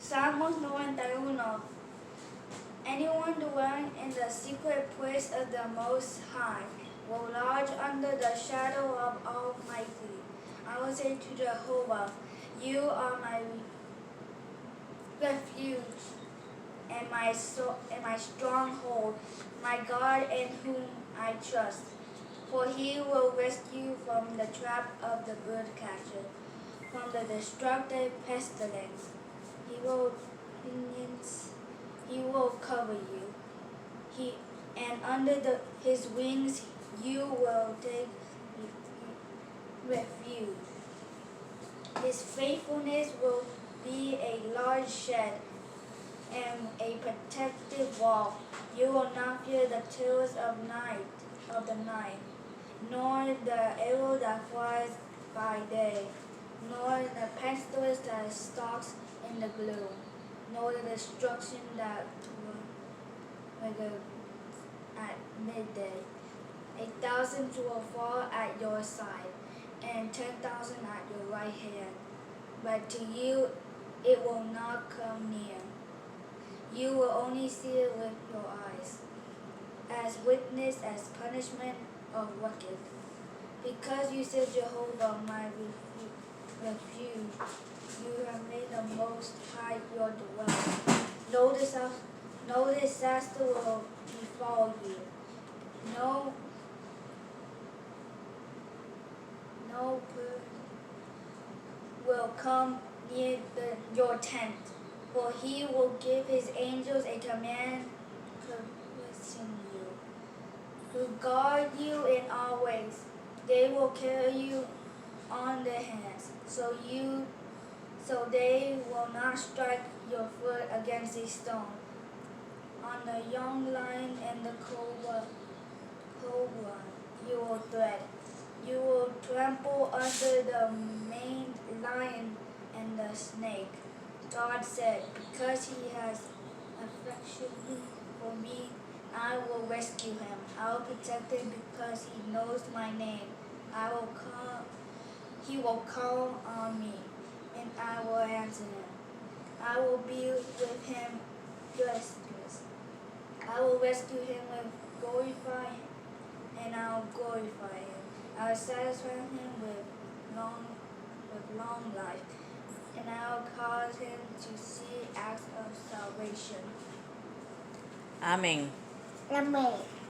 Salmos 91. Anyone dwelling in the secret place of the Most High will lodge under the shadow of Almighty. I will say to Jehovah, you are my refuge and my stronghold, my God in whom I trust. For he will rescue from the trap of the birdcatcher, from the destructive pestilence. He will cover you. And under his wings you will take refuge. His faithfulness will be a large shed and a protective wall. You will not fear the terrors of the night, nor the arrow that flies by day, nor the pestilence that stalks in the gloom, nor the destruction that withers at midday. 1,000 will fall at your side, and 10,000 at your right hand, but to you it will not come near. You will only see it with your eyes, as witness, as punishment of wicked. Because you said, Jehovah, my refuge, you have made the Most High your dwelling. No disaster will befall you. No bird will come near your tent. For he will give his angels a command concerning you, to guard you in all ways. They will carry you on their hands, so they will not strike your foot against a stone. On the young lion and the cobra you will tread. You will trample under the maned lion and the snake. God said, because he has affection for me, I will rescue him. I will protect him because he knows my name. He will call on me, and I will answer him. I will be with him justice. I will rescue him and I will glorify him. I will satisfy him with long life, and I will cause him to see acts of salvation. Amén. Amén.